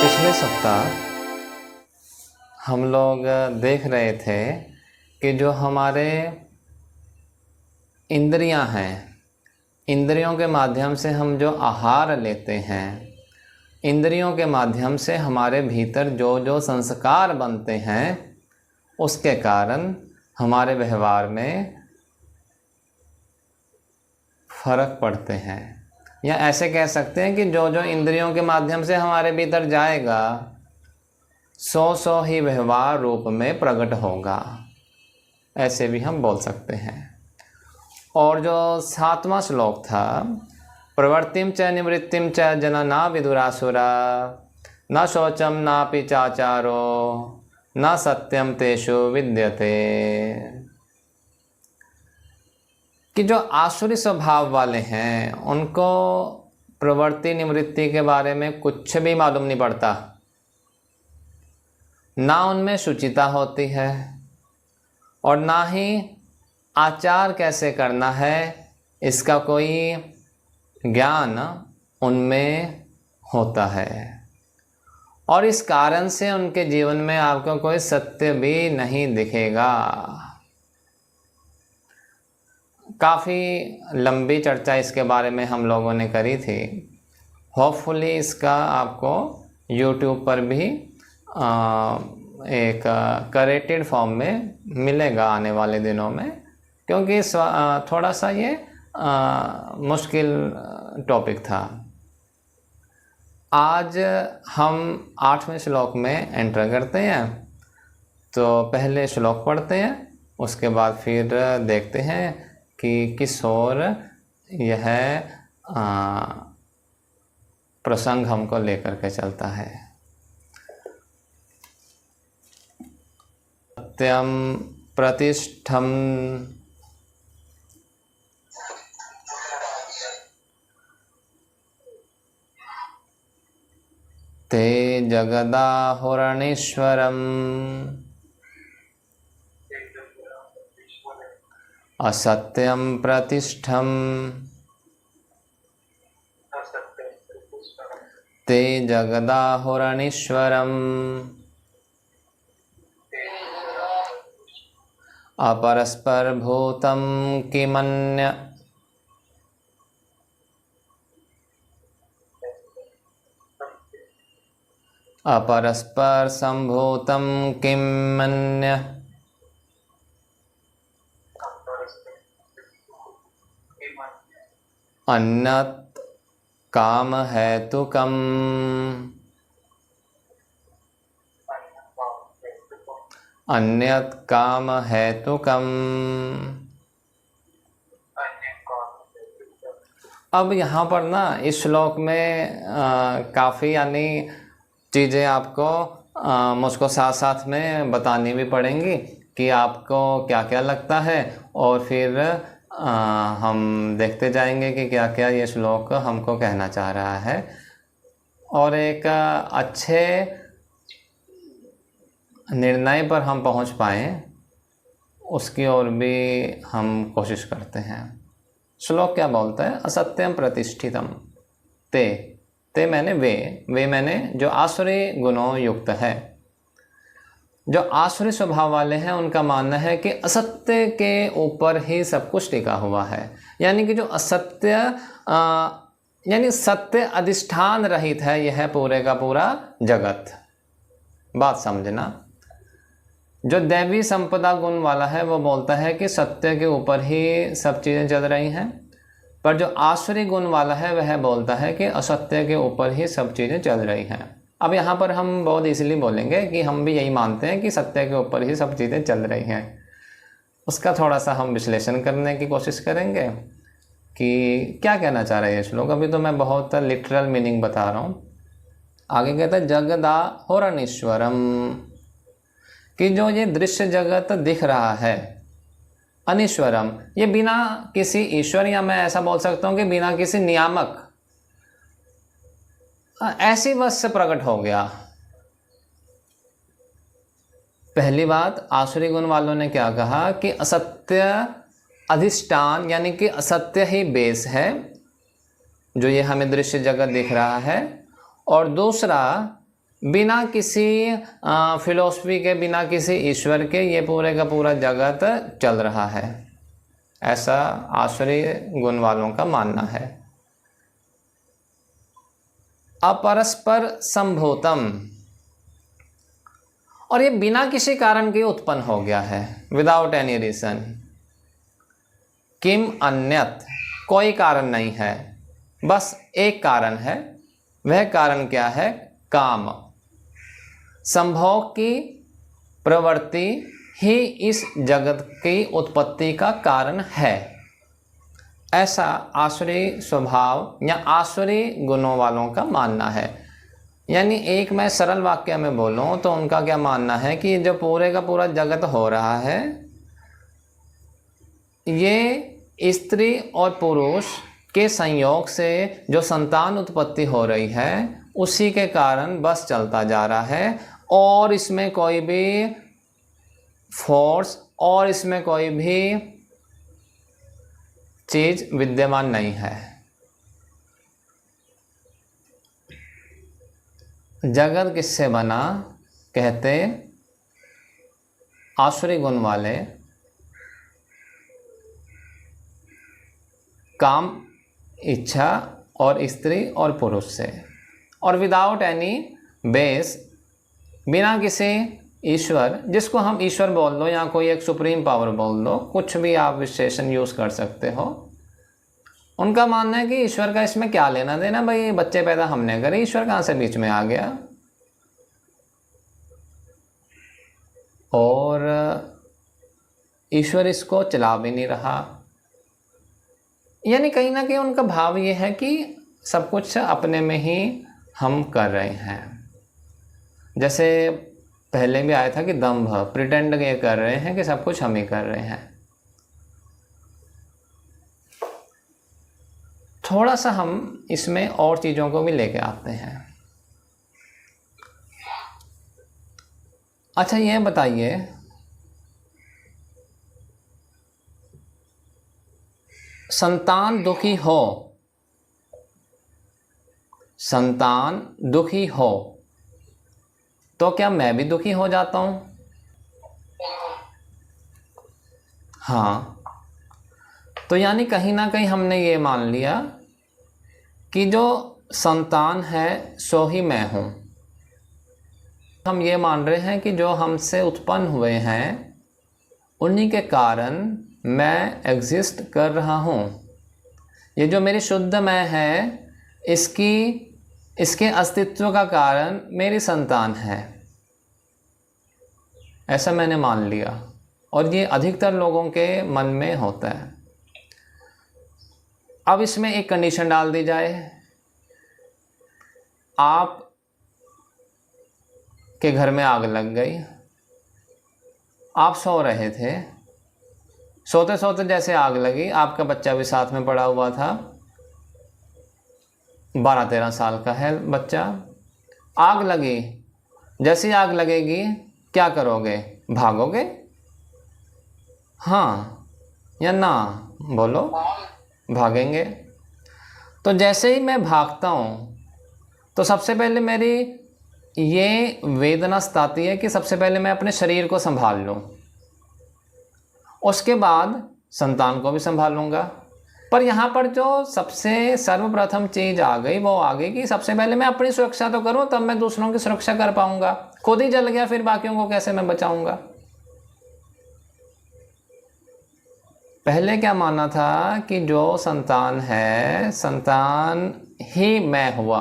पिछले सप्ताह हम लोग देख रहे थे कि जो हमारे इंद्रियां हैं, इंद्रियों के माध्यम से हम जो आहार लेते हैं, इंद्रियों के माध्यम से हमारे भीतर जो जो संस्कार बनते हैं, उसके कारण हमारे व्यवहार में फर्क पड़ते हैं। या ऐसे कह सकते हैं कि जो जो इंद्रियों के माध्यम से हमारे भीतर जाएगा, सौ सौ ही व्यवहार रूप में प्रकट होगा, ऐसे भी हम बोल सकते हैं। और जो 7वां श्लोक था, प्रवृत्तिम च निवृत्तिम च जना ना विदुरासुरा न शौचम नापि चाचारो न सत्यम तेषु विद्यते, कि जो आसुरी स्वभाव वाले हैं उनको प्रवृत्ति निवृत्ति के बारे में कुछ भी मालूम नहीं पड़ता, ना उनमें शुचिता होती है और ना ही आचार कैसे करना है इसका कोई ज्ञान उनमें होता है। और इस कारण से उनके जीवन में आपको कोई सत्य भी नहीं दिखेगा। काफ़ी लंबी चर्चा इसके बारे में हम लोगों ने करी थी। होपफुली इसका आपको YouTube पर भी एक करेक्टेड फॉर्म में मिलेगा आने वाले दिनों में, क्योंकि थोड़ा सा ये मुश्किल टॉपिक था। आज हम 8वें श्लोक में एंटर करते हैं, तो पहले श्लोक पढ़ते हैं, उसके बाद फिर देखते हैं कि किस ओर यह प्रसंग हमको लेकर के चलता है। सत्यम प्रतिष्ठम ते जगदाहुरणीश्वरम् असत्यम प्रतिष्ठम ते जगदाहुरणीश्वरम् अपरस्परभूतं किमन्य अपरस्पर संभूतं किमन्य अन्यत् काम हेतुकम् अन्यत् काम हेतुकम्। अब यहाँ पर ना इस श्लोक में काफ़ी यानी चीज़ें आपको मुझको साथ साथ में बतानी भी पड़ेंगी कि आपको क्या क्या लगता है, और फिर हम देखते जाएंगे कि क्या क्या ये श्लोक हमको कहना चाह रहा है, और एक अच्छे निर्णय पर हम पहुंच पाएँ उसकी ओर भी हम कोशिश करते हैं। श्लोक क्या बोलता है? असत्यम प्रतिष्ठितम ते मैंने वे मैंने जो आसुरी गुणों युक्त है। जो आसुरी स्वभाव वाले हैं उनका मानना है कि असत्य के ऊपर ही सब कुछ टिका हुआ है, यानी कि जो असत्य यानी सत्य अधिष्ठान रहित है यह पूरे का पूरा जगत। बात समझना, जो दैवी संपदा गुण वाला है वो बोलता है कि सत्य के ऊपर ही सब चीज़ें चल रही हैं, पर जो आसुरी गुण वाला है वह बोलता है कि असत्य के ऊपर ही सब चीज़ें चल रही हैं। अब यहाँ पर हम बहुत इजीली बोलेंगे कि हम भी यही मानते हैं कि सत्य के ऊपर ही सब चीज़ें चल रही हैं। उसका थोड़ा सा हम विश्लेषण करने की कोशिश करेंगे कि क्या कहना चाह रहे हैं इस लोग। अभी तो मैं बहुत लिटरल मीनिंग बता रहा हूँ। आगे कहता है जगदाहुरणीश्वरम, कि जो ये दृश्य जगत दिख रहा है, अनीश्वरम, ये बिना किसी ईश्वर, या मैं ऐसा बोल सकता हूँ कि बिना किसी नियामक ऐसी वस्तु से प्रकट हो गया। पहली बात, आसुरी गुण वालों ने क्या कहा कि असत्य अधिष्ठान यानी कि असत्य ही बेस है जो ये हमें दृश्य जगत दिख रहा है। और दूसरा बिना किसी फिलॉसफी के, बिना किसी ईश्वर के ये पूरे का पूरा जगत चल रहा है, ऐसा आसुरी गुण वालों का मानना है। अपरस्पर संभूतम, और ये बिना किसी कारण के उत्पन्न हो गया है, विदाउट एनी रीजन। किम अन्यत, कोई कारण नहीं है, बस एक कारण है। वह कारण क्या है? काम। संभोग की प्रवृत्ति ही इस जगत की उत्पत्ति का कारण है, ऐसा आसुरी स्वभाव या आसुरी गुणों वालों का मानना है। यानी एक मैं सरल वाक्य में बोलूं तो उनका क्या मानना है कि जो पूरे का पूरा जगत हो रहा है, ये स्त्री और पुरुष के संयोग से जो संतान उत्पत्ति हो रही है उसी के कारण बस चलता जा रहा है, और इसमें कोई भी फोर्स और इसमें कोई भी चीज विद्यमान नहीं है। जगत किससे बना? कहते आसुरी गुण वाले काम, इच्छा और स्त्री और पुरुष से, और विदाउट एनी बेस, बिना किसी ईश्वर, जिसको हम ईश्वर बोल दो या कोई एक सुप्रीम पावर बोल दो, कुछ भी आप विशेषण यूज कर सकते हो। उनका मानना है कि ईश्वर का इसमें क्या लेना देना, भाई बच्चे पैदा हमने करे, ईश्वर कहाँ से बीच में आ गया। और ईश्वर इसको चला भी नहीं रहा। यानी कहीं ना कहीं उनका भाव ये है कि सब कुछ अपने में ही हम कर रहे हैं। जैसे पहले भी आया था कि दंभ, प्रिटेंड ये कर रहे हैं कि सब कुछ हम ही कर रहे हैं। थोड़ा सा हम इसमें और चीज़ों को भी लेके आते हैं। अच्छा ये बताइए, संतान दुखी हो, संतान दुखी हो तो क्या मैं भी दुखी हो जाता हूं? हाँ, तो यानी कहीं ना कहीं हमने ये मान लिया कि जो संतान है सो ही मैं हूँ। हम ये मान रहे हैं कि जो हमसे उत्पन्न हुए हैं उन्हीं के कारण मैं एग्जिस्ट कर रहा हूँ। ये जो मेरी शुद्ध मैं है, इसके अस्तित्व का कारण मेरी संतान है, ऐसा मैंने मान लिया। और ये अधिकतर लोगों के मन में होता है। अब इसमें एक कंडीशन डाल दी जाए, आप के घर में आग लग गई, आप सो रहे थे, सोते सोते जैसे आग लगी, आपका बच्चा भी साथ में पड़ा हुआ था, 12-13 साल का है बच्चा। आग लगी, जैसी आग लगेगी क्या करोगे? भागोगे? हाँ या ना बोलो? भागेंगे। तो जैसे ही मैं भागता हूँ तो सबसे पहले मेरी ये वेदना सताती है कि सबसे पहले मैं अपने शरीर को संभाल लूँ, उसके बाद संतान को भी संभालूंगा। पर यहाँ पर जो सबसे सर्वप्रथम चीज़ आ गई वो आ गई कि सबसे पहले मैं अपनी सुरक्षा तो करूँ, तब मैं दूसरों की सुरक्षा कर पाऊंगा। खुद ही जल गया फिर बाकियों को कैसे मैं बचाऊंगा? पहले क्या माना था कि जो संतान है, संतान ही मैं हुआ।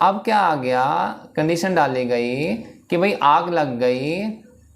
अब क्या आ गया? कंडीशन डाली गई कि भाई आग लग गई,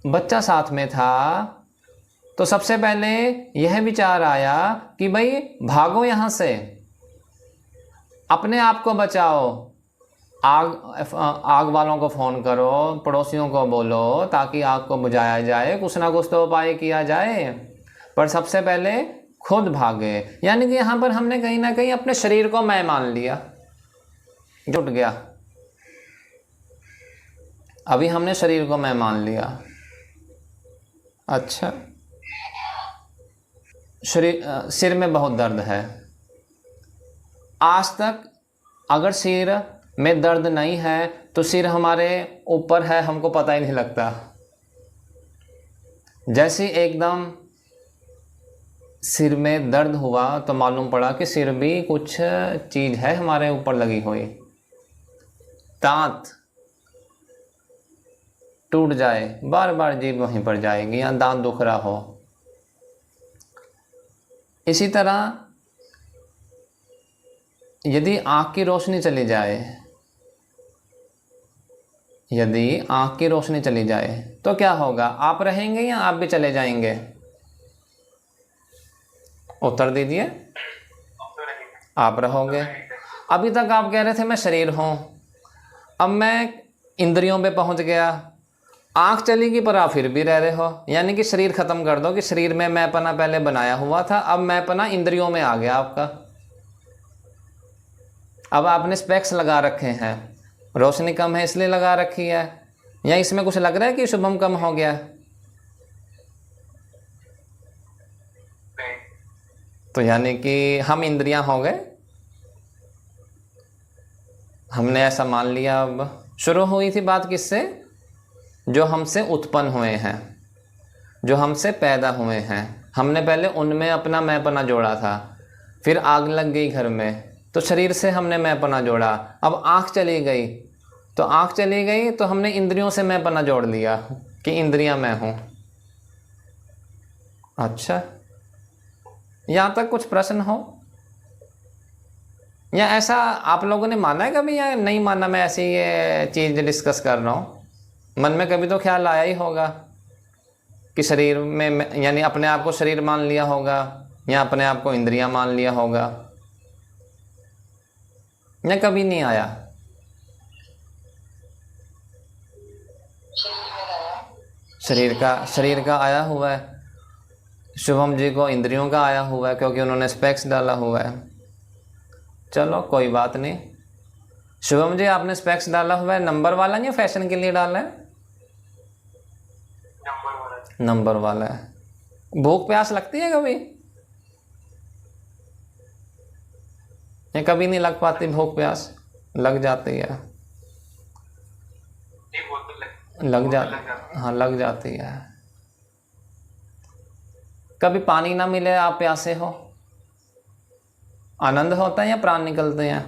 बच्चा साथ में था, तो सबसे पहले यह विचार आया कि भाई भागो यहाँ से, अपने आप को बचाओ, आग वालों को फ़ोन करो, पड़ोसियों को बोलो ताकि आग को बुझाया जाए, कुछ ना कुछ तो उपाय किया जाए। पर सबसे पहले खुद भागे। यानी कि यहाँ पर हमने कहीं ना कहीं अपने शरीर को मैं मान लिया, जुट गया। अभी हमने शरीर को मैं मान लिया। अच्छा, सिर में बहुत दर्द है। आज तक अगर सिर में दर्द नहीं है तो सिर हमारे ऊपर है, हमको पता ही नहीं लगता। जैसे एकदम सिर में दर्द हुआ तो मालूम पड़ा कि सिर भी कुछ चीज़ है हमारे ऊपर लगी हुई। दांत टूट जाए, बार बार जीभ वहीं पर जाएगी, या दांत दुख रहा हो। इसी तरह यदि आँख की रोशनी चली जाए, यदि आँख की रोशनी चली जाए तो क्या होगा? आप रहेंगे या आप भी चले जाएंगे? उत्तर दीजिए। आप रहोगे। अभी तक आप कह रहे थे मैं शरीर हूँ, अब मैं इंद्रियों पे पहुँच गया, आँख चलेगी पर आप फिर भी रह रहे हो। यानी कि शरीर ख़त्म कर दो कि शरीर में मैंपना पहले बनाया हुआ था, अब मैंपना इंद्रियों में आ गया आपका। अब आपने स्पेक्स लगा रखे हैं, रोशनी कम है इसलिए लगा रखी है, या इसमें कुछ लग रहा है कि शुभम कम हो गया? तो यानी कि हम इंद्रियां हो गए, हमने ऐसा मान लिया। अब शुरू हुई थी बात किससे? जो हमसे उत्पन्न हुए हैं, जो हमसे पैदा हुए हैं, हमने पहले उनमें अपना मैंपना जोड़ा था, फिर आग लग गई घर में तो शरीर से हमने मैंपना जोड़ा। अब आँख चली गई, तो आँख चली गई तो हमने इंद्रियों से मैंपना जोड़ लिया कि इंद्रियां मैं हूँ। अच्छा, यहाँ तक कुछ प्रश्न हो? या ऐसा आप लोगों ने माना है कभी या नहीं माना? मैं ऐसी ये चीज़ डिस्कस कर रहा हूँ, मन में कभी तो ख्याल आया ही होगा कि शरीर में, यानी अपने आप को शरीर मान लिया होगा या अपने आप को इंद्रियां मान लिया होगा, या कभी नहीं आया? शरीर का आया हुआ है। शुभम जी को इंद्रियों का आया हुआ है क्योंकि उन्होंने स्पेक्स डाला हुआ है। चलो कोई बात नहीं। शुभम जी आपने स्पेक्स डाला हुआ है नंबर वाला या फैशन के लिए डाला है? नंबर वाला है। भूख प्यास लगती है कभी? या कभी नहीं लग पाती भूख प्यास? लग जाती है। हाँ लग जाती है। कभी पानी ना मिले आप प्यासे हो, आनंद होता है या प्राण निकलते हैं?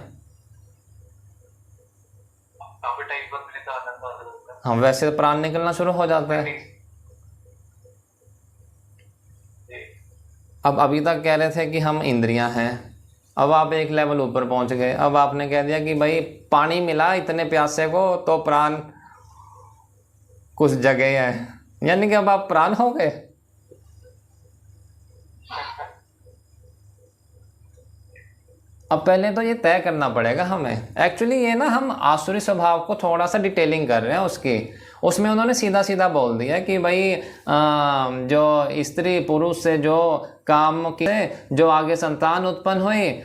हाँ वैसे तो प्राण निकलना शुरू हो जाता है। अब अभी तक कह रहे थे कि हम इंद्रियां हैं, अब आप एक लेवल ऊपर पहुंच गए। अब आपने कह दिया कि भाई पानी मिला इतने प्यासे को तो प्राण कुछ जगह है, यानी कि अब आप प्राण हो गए। अब पहले तो ये तय करना पड़ेगा हमें। एक्चुअली ये ना हम आसुरी स्वभाव को थोड़ा सा डिटेलिंग कर रहे हैं उसकी। उसमें उन्होंने सीधा सीधा बोल दिया कि भाई जो स्त्री पुरुष से जो काम किए, जो आगे संतान उत्पन्न हुई,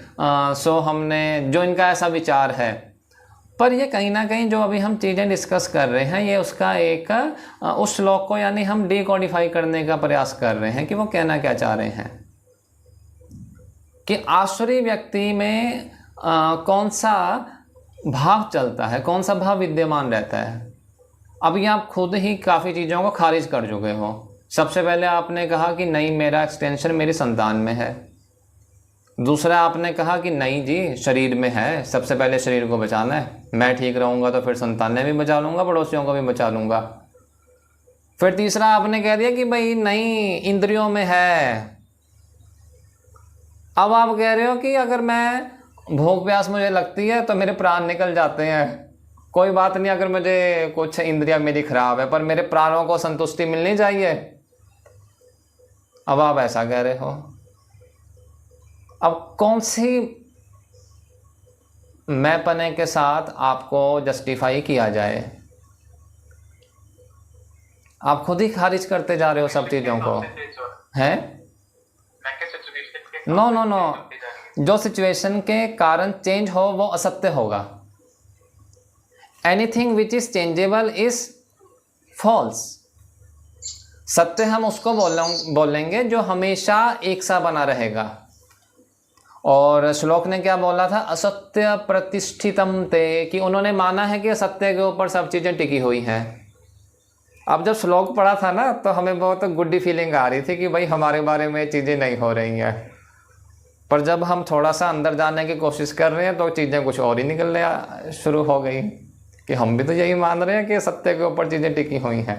सो हमने जो इनका ऐसा विचार है। पर ये कहीं ना कहीं जो अभी हम चीज़ें डिस्कस कर रहे हैं ये उसका एक उस श्लोक को यानी हम डिकोडिफाई करने का प्रयास कर रहे हैं कि वो कहना क्या चाह रहे हैं कि आसुरी व्यक्ति में कौन सा भाव चलता है, कौन सा भाव विद्यमान रहता है। अभी आप खुद ही काफ़ी चीज़ों को खारिज कर चुके हो। सबसे पहले आपने कहा कि नहीं मेरा एक्सटेंशन मेरी संतान में है। दूसरा आपने कहा कि नहीं जी शरीर में है, सबसे पहले शरीर को बचाना है, मैं ठीक रहूँगा तो फिर संतानें भी बचा लूँगा, पड़ोसियों को भी बचा लूँगा। फिर तीसरा आपने कह दिया कि भाई नहीं इंद्रियों में है। अब आप कह रहे हो कि अगर मैं भूख प्यास मुझे लगती है तो मेरे प्राण निकल जाते हैं, कोई बात नहीं अगर मुझे कुछ इंद्रियां मेरी खराब है पर मेरे प्राणों को संतुष्टि मिलनी चाहिए। अब आप ऐसा कह रहे हो। अब कौन सी मैंपने के साथ आपको जस्टिफाई किया जाए? आप खुद ही खारिज करते जा रहे हो सब चीज़ों को, हैं? नो नो नो, जो सिचुएशन के कारण चेंज हो वो असत्य होगा। Anything which is changeable is false. सत्य हम उसको बोलेंगे जो हमेशा एक सा बना रहेगा, और श्लोक ने क्या बोला था, असत्य प्रतिष्ठितम ते, कि उन्होंने माना है कि सत्य के ऊपर सब चीज़ें टिकी हुई हैं। अब जब श्लोक पढ़ा था ना तो हमें बहुत गुड्डी फीलिंग आ रही थी कि भाई हमारे बारे में चीज़ें नहीं हो रही हैं, पर जब हम थोड़ा सा अंदर जाने की कोशिश कर रहे हैं तो चीज़ें कुछ और ही निकलने शुरू हो गई कि हम भी तो यही मान रहे हैं कि सत्य के ऊपर चीज़ें टिकी हुई हैं।